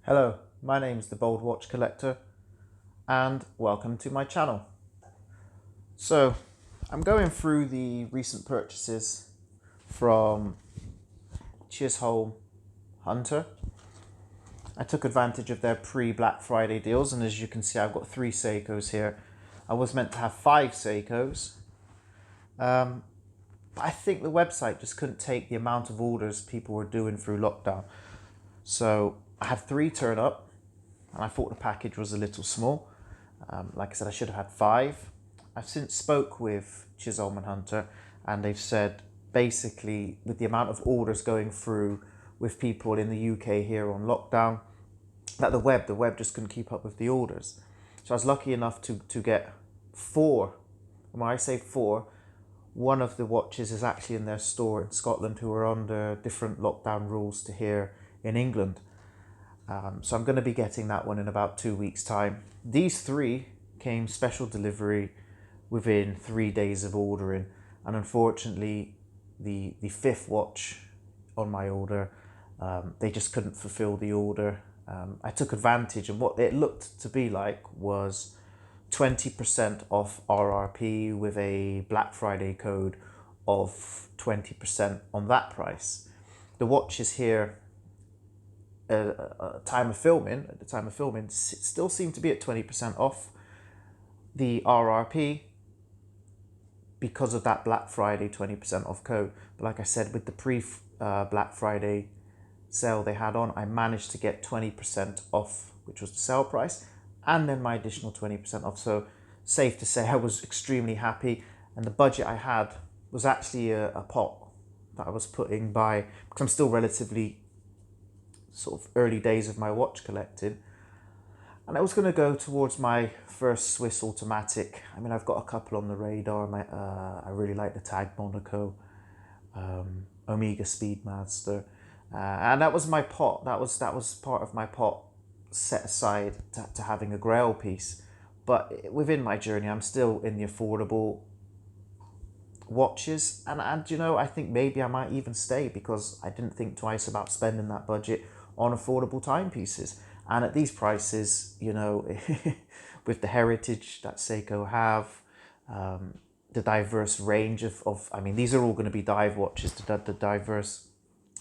Hello, my name is the Bold Watch Collector and welcome to my channel. So I'm going through the recent purchases from Chisholm Hunter. I took advantage of their pre-Black Friday deals, and as you can see I've got 3 Seikos here. I was meant to have 5 Seikos, but I think the website just couldn't take the amount of orders people were doing through lockdown. So I had 3 turn up, and I thought the package was a little small. Like I said, I should have had 5. I've since spoke with Chisholm Hunter, and they've said basically with the amount of orders going through with people in the UK here on lockdown, that the web just couldn't keep up with the orders. So I was lucky enough to get 4. And when I say 4, one of the watches is actually in their store in Scotland, who are under different lockdown rules to here in England. So I'm going to be getting that one in about 2 weeks' time. These 3 came special delivery within 3 days of ordering, and unfortunately the 5th watch on my order, they just couldn't fulfill the order. I took advantage, and what it looked to be like was 20% off RRP with a Black Friday code of 20% on that price. The watches here at the time of filming, still seem to be at 20% off the RRP because of that Black Friday 20% off code. But like I said, with the pre-Black Friday sale they had on, I managed to get 20% off, which was the sale price, and then my additional 20% off. So safe to say I was extremely happy, and the budget I had was actually a pot that I was putting by, because I'm still relatively sort of early days of my watch collecting, and I was going to go towards my first Swiss automatic. I mean, I've got a couple on the radar. I really like the Tag Monaco, Omega Speedmaster, and that was my pot. That was part of my pot set aside to having a Grail piece. But within my journey, I'm still in the affordable watches, and you know, I think maybe I might even stay, because I didn't think twice about spending that budget on affordable timepieces. And at these prices, you know, with the heritage that Seiko have, the diverse range of I mean, these are all going to be dive watches, the diverse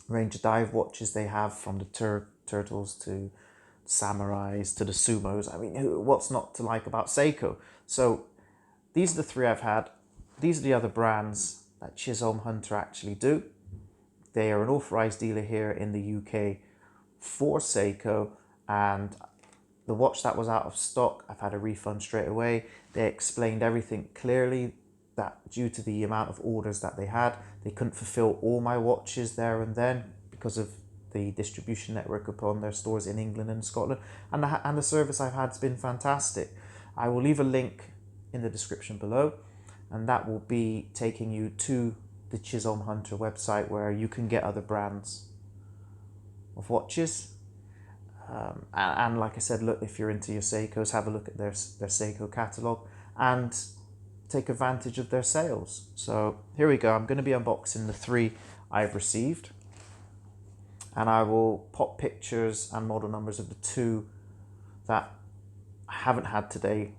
range of dive watches they have, from the turtles to samurais to the sumos. I mean, what's not to like about Seiko? So these are the 3 I've had. These are the other brands that Chisholm Hunter actually do. They are an authorized dealer here in the UK for Seiko, and the watch that was out of stock, I've had a refund straight away. They explained everything clearly, that due to the amount of orders that they had, they couldn't fulfill all my watches there and then because of the distribution network upon their stores in England and Scotland. And the service I've had has been fantastic. I will leave a link in the description below, and that will be taking you to the Chisholm Hunter website, where you can get other brands of watches. And like I said, look, if you're into your Seikos, have a look at their Seiko catalogue and take advantage of their sales. So here we go. I'm going to be unboxing the 3 I've received, and I will pop pictures and model numbers of the 2 that I haven't had today,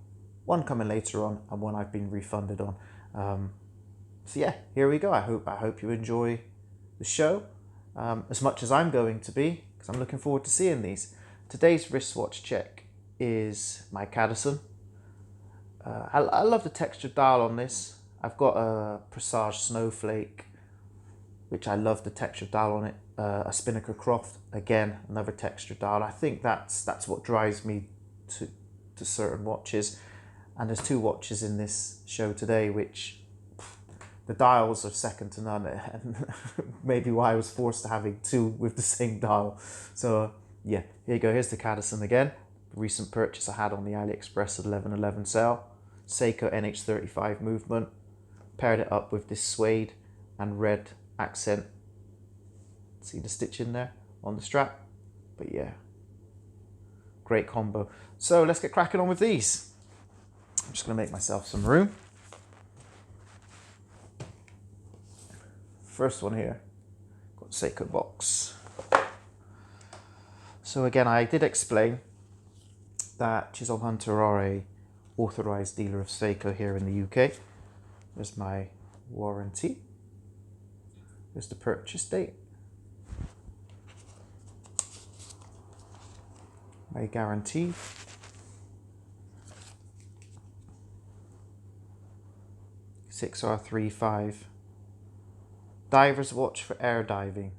one coming later on and one I've been refunded on. So yeah, here we go. I hope you enjoy the show as much as I'm going to be, because I'm looking forward to seeing these. Today's wristwatch check is my Cadison. I love the textured dial on this. I've got a Presage Snowflake, which I love the textured dial on it. A Spinnaker Croft, again, another textured dial. I think that's what drives me to certain watches. And there's 2 watches in this show today, which the dials are second to none, and maybe why I was forced to having 2 with the same dial. So yeah, here you go. Here's the Cadison again. Recent purchase I had on the AliExpress at 11/11 sale. Seiko NH35 movement. Paired it up with this suede and red accent. See the stitch in there on the strap? But yeah, great combo. So let's get cracking on with these. I'm just going to make myself some room. First one here, got Seiko box. So again, I did explain that Chisholm Hunter are a authorised dealer of Seiko here in the UK. There's my warranty. There's the purchase date. My guarantee. XR35 diver's watch for air diving.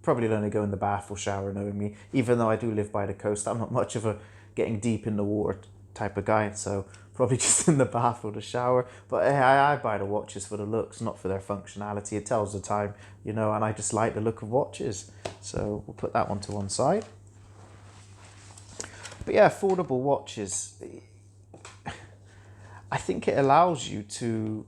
Probably only go in the bath or shower, knowing me. Even though I do live by the coast, I'm not much of a getting deep in the water type of guy, so probably just in the bath or the shower. But hey, I buy the watches for the looks, not for their functionality. It tells the time, you know, and I just like the look of watches. So we'll put that one to one side. But yeah, affordable watches. I think it allows you to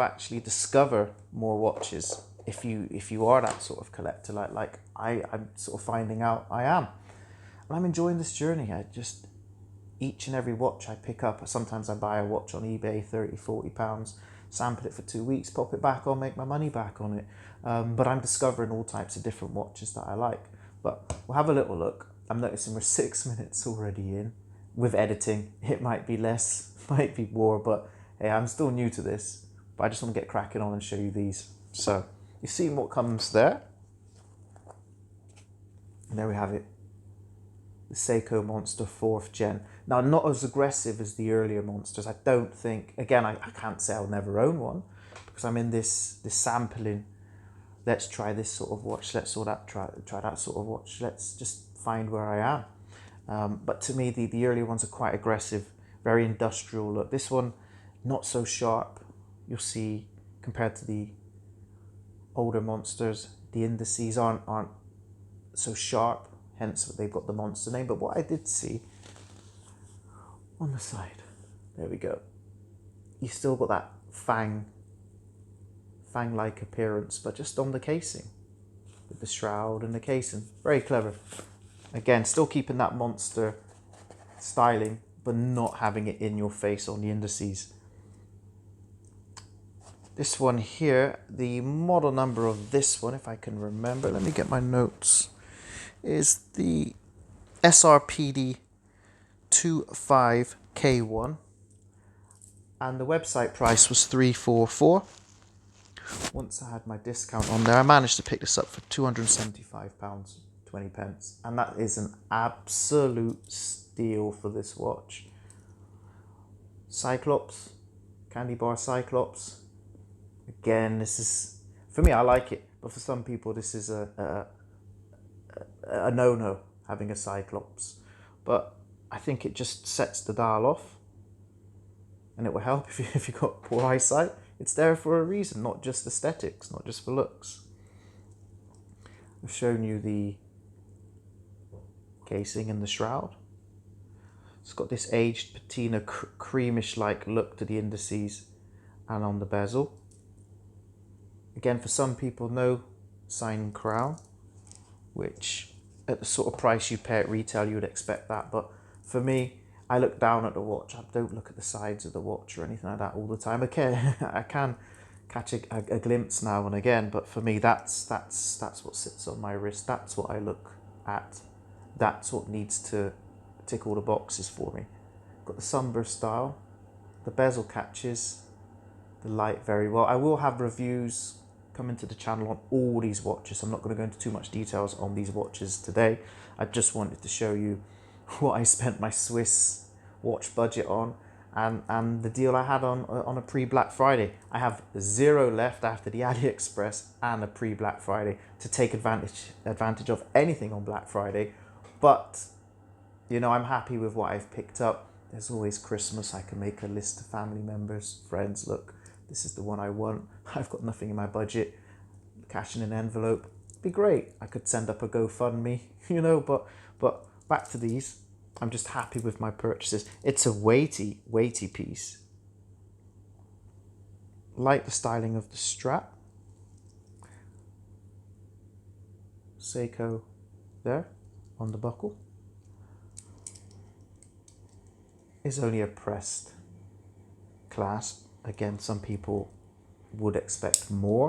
actually discover more watches if you are that sort of collector, like I'm sort of finding out I am. And I'm enjoying this journey. I just, each and every watch I pick up, sometimes I buy a watch on eBay, 30, 40 pounds, sample it for 2 weeks, pop it back on, make my money back on it. But I'm discovering all types of different watches that I like. But we'll have a little look. I'm noticing we're 6 minutes already in. With editing, it might be less, might be more, but hey, I'm still new to this. But I just want to get cracking on and show you these. So, you've seen what comes there. And there we have it. The Seiko Monster 4th Gen. Now, not as aggressive as the earlier Monsters. I don't think, again, I can't say I'll never own one, because I'm in this sampling. Let's try this sort of watch. Let's try that sort of watch. Let's just find where I am. But to me, the earlier ones are quite aggressive, very industrial look. This one, not so sharp. You'll see, compared to the older Monsters, the indices aren't so sharp. Hence, they've got the Monster name. But what I did see on the side, there we go. You still got that fang-like appearance, but just on the casing, with the shroud and the casing. Very clever. Again, still keeping that Monster styling, but not having it in your face on the indices. This one here, the model number of this one, if I can remember, let me get my notes, is the SRPD25K1, and the website price was $344. Once I had my discount on there, I managed to pick this up for £275.20, and that is an absolute steal for this watch. Cyclops, candy bar Cyclops. Again, this is, for me, I like it, but for some people this is a no-no, having a Cyclops. But I think it just sets the dial off, and it will help if you've got poor eyesight. It's there for a reason, not just aesthetics, not just for looks. I've shown you the casing and the shroud. It's got this aged patina creamish-like look to the indices and on the bezel. Again, for some people, no sign crown, which at the sort of price you pay at retail, you would expect that. But for me, I look down at the watch. I don't look at the sides of the watch or anything like that all the time. Okay, I can catch a glimpse now and again, but for me, that's what sits on my wrist. That's what I look at. That's what needs to tick all the boxes for me. Got the sunburst style. The bezel catches the light very well. I will have reviews coming to the channel on all these watches. I'm not going to go into too much details on these watches today. I just wanted to show you what I spent my Swiss watch budget on, and the deal I had on a pre-Black Friday. I have 0 left after the AliExpress and a pre-Black Friday to take advantage of anything on Black Friday. But you know, I'm happy with what I've picked up. There's always Christmas. I can make a list of family members, friends. Look, this is the one I want. I've got nothing in my budget. Cash in an envelope. It'd be great. I could send up a GoFundMe, you know, but back to these. I'm just happy with my purchases. It's a weighty piece. Like the styling of the strap. Seiko there on the buckle. Is only a pressed clasp. Again, some people would expect more,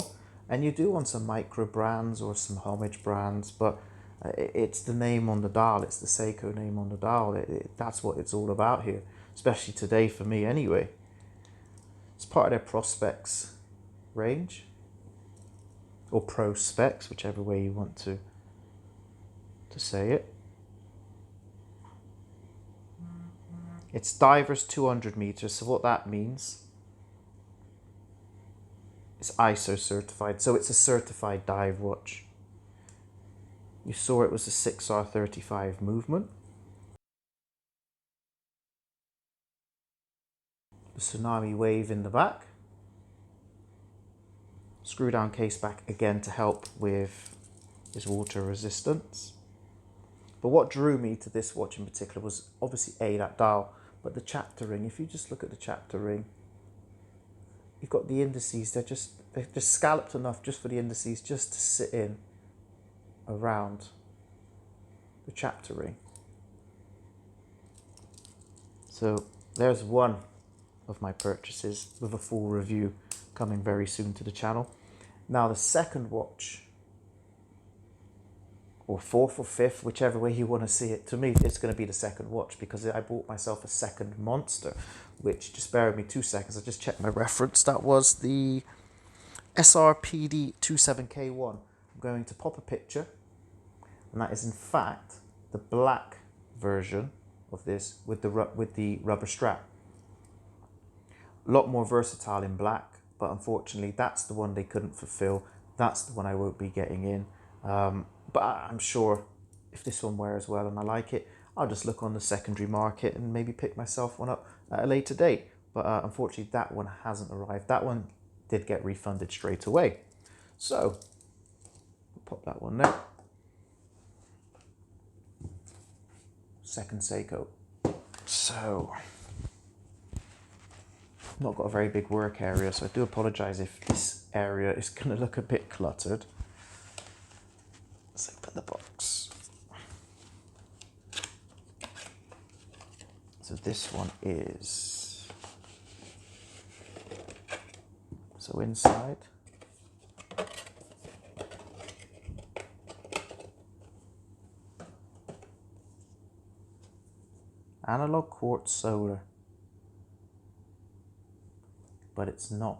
and you do want some micro brands or some homage brands, but It's the name on the dial. It's the Seiko name on the dial. That's what it's all about here, especially today for me anyway. It's part of their Prospects range, or Pro Specs, whichever way you want to say it. It's divers 200 meters. So what that means, it's ISO certified. So it's a certified dive watch. You saw it was a 6R35 movement. The tsunami wave in the back. Screw down case back again to help with its water resistance. But what drew me to this watch in particular was obviously that dial, but the chapter ring. If you just look at the chapter ring, you've got the indices. They're just scalloped enough just for the indices just to sit in around the chapter ring. So there's one of my purchases with a full review coming very soon to the channel. Now the second watch, or fourth or fifth, whichever way you want to see it, to me it's going to be the second watch, because I bought myself a second monster, which, just bear with me 2 seconds, I just checked my reference. That was the SRPD27K1. I'm going to pop a picture, and that is in fact the black version of this with the rubber strap. A lot more versatile in black, but unfortunately that's the one they couldn't fulfill. That's the one I won't be getting in. But I'm sure if this one wears well and I like it, I'll just look on the secondary market and maybe pick myself one up at a later date. But unfortunately that one hasn't arrived. That one did get refunded straight away. So we'll pop that one there. Second Seiko. So I've not got a very big work area, so I do apologize if this area is going to look a bit cluttered. Let's open the box. So this one is, so inside, analog quartz solar, but it's not.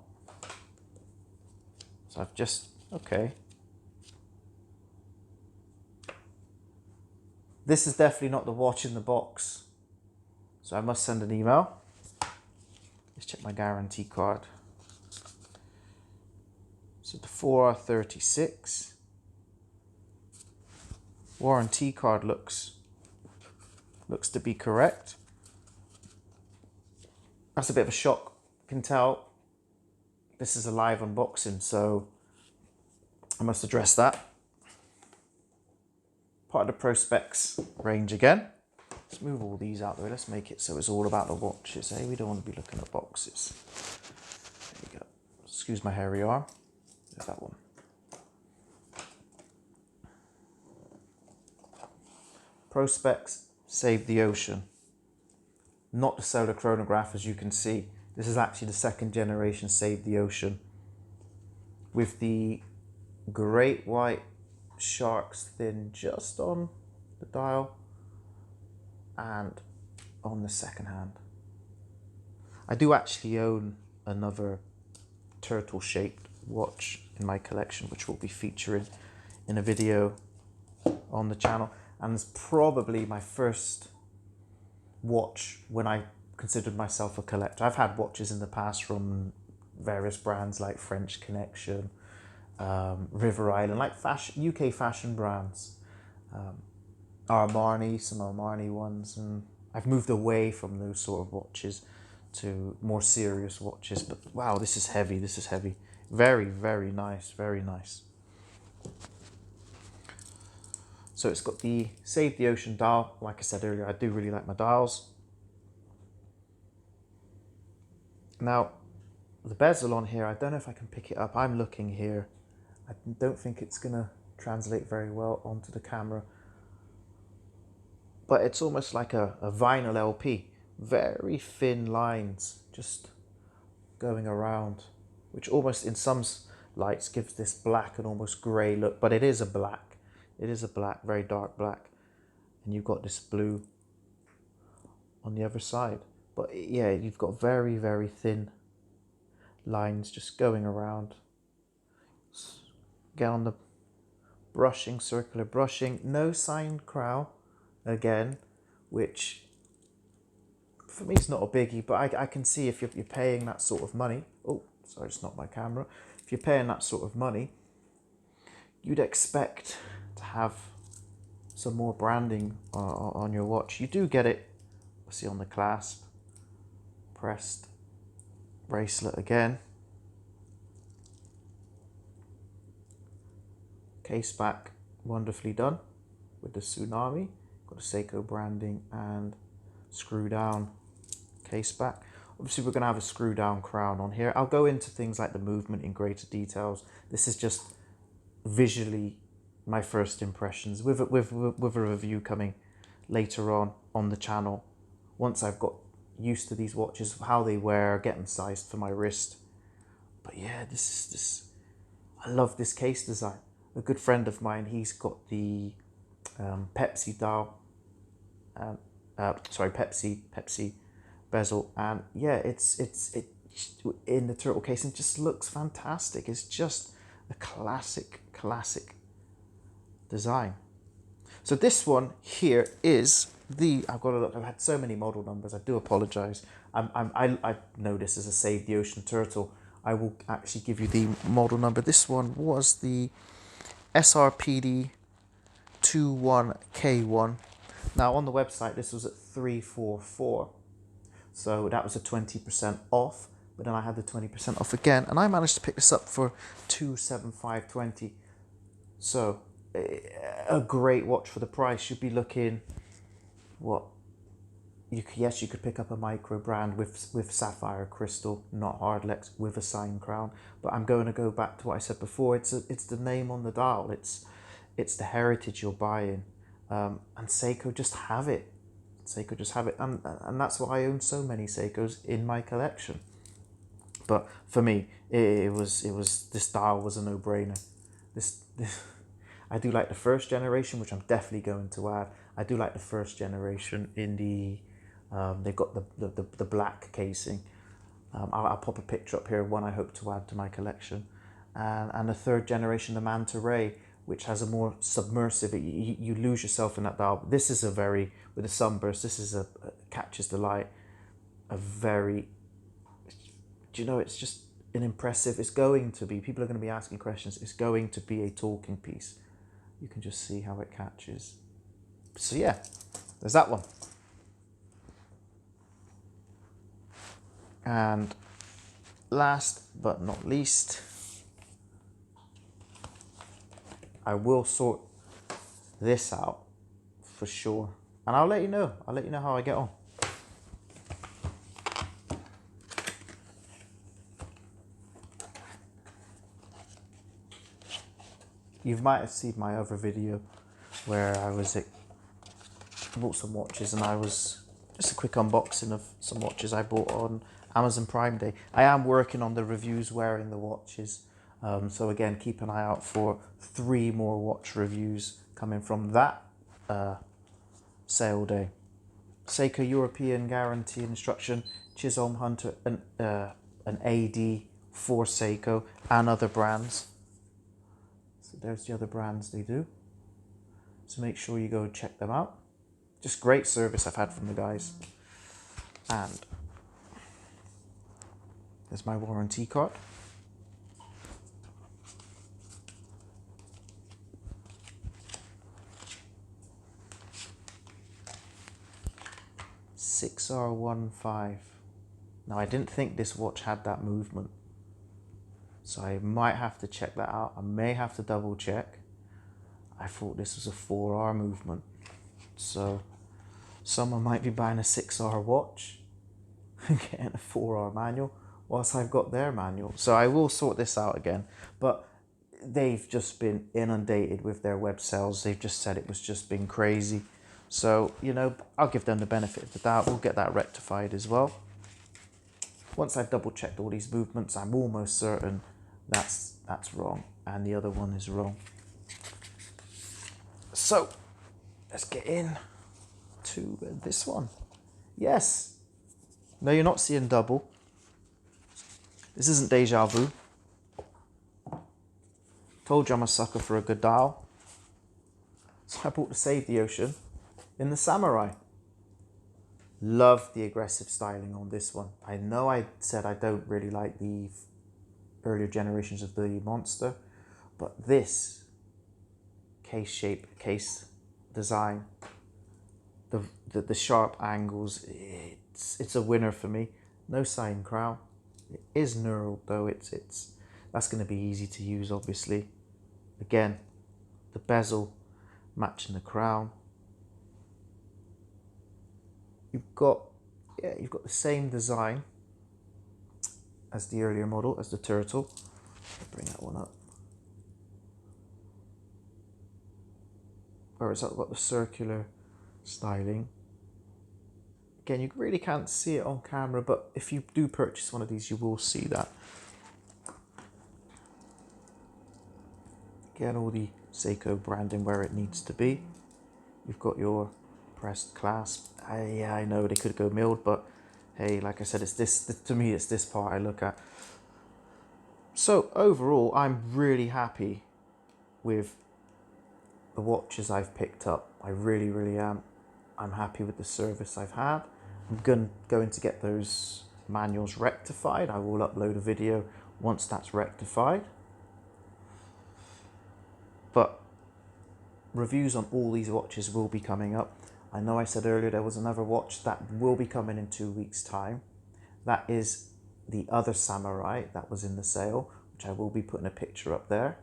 So I've just, okay. This is definitely not the watch in the box, so I must send an email. Let's check my guarantee card. So the 4R36 warranty card looks to be correct. That's a bit of a shock. You can tell this is a live unboxing, so I must address that. Part of the Pro Specs range again. Let's move all these out the way. Let's make it so it's all about the watches, eh? We don't want to be looking at boxes. There you go. Excuse my hairy arm. There's that one. Pro Specs Save the Ocean. Not the solar chronograph, as you can see. This is actually the second generation Save the Ocean, with the great white sharks thin just on the dial and on the second hand. I do actually own another turtle shaped watch in my collection, which will be featuring in a video on the channel, and it's probably my first watch when I considered myself a collector. I've had watches in the past from various brands like French Connection, River Island, like UK fashion brands, Armani, some Armani ones, and I've moved away from those sort of watches to more serious watches. But wow, this is heavy, this is heavy. Very, very nice, very nice. So it's got the Save the Ocean dial. Like I said earlier, I do really like my dials. Now, the bezel on here, I don't know if I can pick it up. I'm looking here. I don't think it's going to translate very well onto the camera. But it's almost like a vinyl LP. Very thin lines just going around, which almost in some lights gives this black and almost grey look, but it is a black. It is a black, very dark black. And you've got this blue on the other side. But yeah, you've got very, very thin lines just going around. Get on the brushing, circular brushing. No signed crown again, which for me is not a biggie, but I can see if you're paying that sort of money. Oh, sorry, it's not my camera. If you're paying that sort of money, you'd expect to have some more branding on your watch. You do get it, see, on the clasp, pressed bracelet again. Case back, wonderfully done with the tsunami. Got the Seiko branding and screw down case back. Obviously we're going to have a screw down crown on here. I'll go into things like the movement in greater details. This is just visually my first impressions with a review coming later on the channel. Once I've got used to these watches, how they wear, get them sized for my wrist. But yeah, I love this case design. A good friend of mine, he's got the Pepsi dial, Pepsi bezel, and yeah, it's in the turtle case and just looks fantastic. It's just a classic design. So this one here is the, I've got to look, I've had so many model numbers, I do apologize. I know this is a Save the Ocean Turtle. I will actually give you the model number. This one was the SRPD21K1. Now on the website this was at 344, so that was a 20% off, but then I had the 20% off again and I managed to pick this up for 275.20. So a great watch for the price. You'd be looking, what, yes, you could pick up a micro brand with sapphire crystal, not hardlex, with a signed crown. But I'm going to go back to what I said before. It's the name on the dial. It's the heritage you're buying, and Seiko just have it. Seiko just have it, and that's why I own so many Seikos in my collection. But for me, it was this dial was a no-brainer. This I do like the first generation, which I'm definitely going to add. I do like the first generation in the they've got the black casing. I'll pop a picture up here of one I hope to add to my collection. And the third generation, the Manta Ray, which has a more submersive, you lose yourself in that dial. This is a very, with a sunburst, this is catches the light, a very, do you know, it's just an impressive, it's going to be, people are going to be asking questions, it's going to be a talking piece. You can just see how it catches. So yeah, there's that one. And last but not least, I will sort this out for sure. And I'll let you know. I'll let you know how I get on. You might have seen my other video where I bought some watches and I was just a quick unboxing of some watches I bought on Amazon Prime Day. I am working on the reviews wearing the watches. So again, keep an eye out for 3 more watch reviews coming from that sale day. Seiko European Guarantee Instruction, Chisholm Hunter, an AD for Seiko and other brands. So there's the other brands they do. So make sure you go check them out. Just great service I've had from the guys. And there's my warranty card. XR15. Now I didn't think this watch had that movement, so I might have to check that out. I may have to double check. I thought this was a 4R movement, so someone might be buying a 6R watch and getting a 4R manual whilst I've got their manual. So I will sort this out again, but they've just been inundated with their web sales. They've just said it was just been crazy. So, you know, I'll give them the benefit of the doubt. We'll get that rectified as well. Once I've double checked all these movements, I'm almost certain that's wrong and the other one is wrong. So let's get in to this one. Yes. No, you're not seeing double. This isn't deja vu. Told you I'm a sucker for a good dial. So I bought the Save the Ocean in the Samurai. Love the aggressive styling on this one. I know I said I don't really like the earlier generations of the Monster, but this case shape, case design, the sharp angles, it's a winner for me. No sign crown. It is knurled though. That's going to be easy to use, obviously. Again, the bezel matching the crown. You've got the same design as the earlier model, as the turtle. I'll bring that one up. Whereas I've got the circular styling. Again, you really can't see it on camera, but if you do purchase one of these, you will see that. Again, all the Seiko branding where it needs to be. You've got your pressed clasp. Yeah, I know they could go milled, but hey, like I said, it's this, to me, it's this part I look at. So overall, I'm really happy with the watches I've picked up. I really, really am. I'm happy with the service I've had. I'm going to get those manuals rectified. I will upload a video once that's rectified. But reviews on all these watches will be coming up. I know I said earlier there was another watch that will be coming in 2 weeks' time. That is the other Samurai that was in the sale, which I will be putting a picture up there.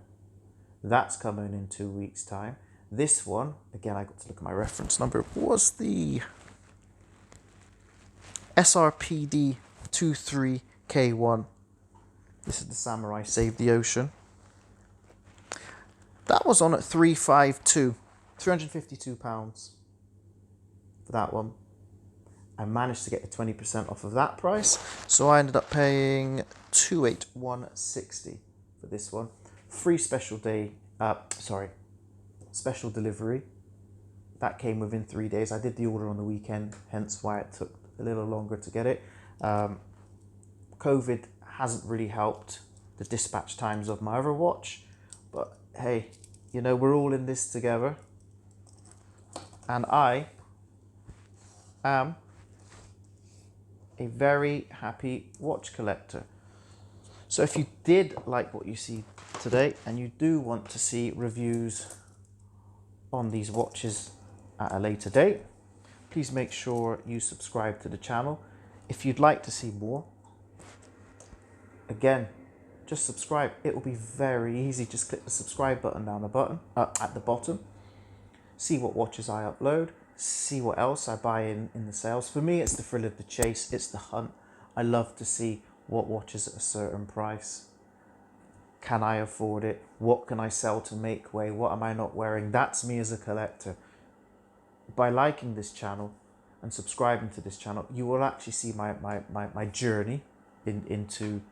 That's coming in 2 weeks' time. This one, again, I got to look at my reference number, was the SRPD23K1. This is the Samurai Save the Ocean. That was on at £352 for that one. I managed to get the 20% off of that price, so I ended up paying £281.60 for this one. Free special delivery. That came within 3 days. I did the order on the weekend, hence why it took a little longer to get it. COVID hasn't really helped the dispatch times of my other watch, but hey, you know, we're all in this together, and I am a very happy watch collector. So if you did like what you see today and you do want to see reviews on these watches at a later date, please make sure you subscribe to the channel. If you'd like to see more, again, just subscribe. It will be very easy. Just click the subscribe button down the bottom, at the bottom. See what watches I upload. See what else I buy in the sales. For me, it's the thrill of the chase. It's the hunt. I love to see what watches at a certain price. Can I afford it? What can I sell to make way? What am I not wearing? That's me as a collector. By liking this channel and subscribing to this channel, you will actually see my journey into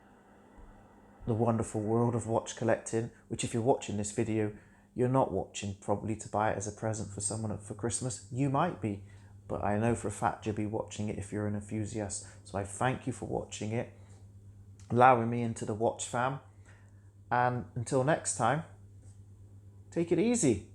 the wonderful world of watch collecting, which if you're watching this video, you're not watching probably to buy it as a present for someone for Christmas. You might be, but I know for a fact you'll be watching it if you're an enthusiast. So I thank you for watching it, allowing me into the watch fam. And until next time, take it easy.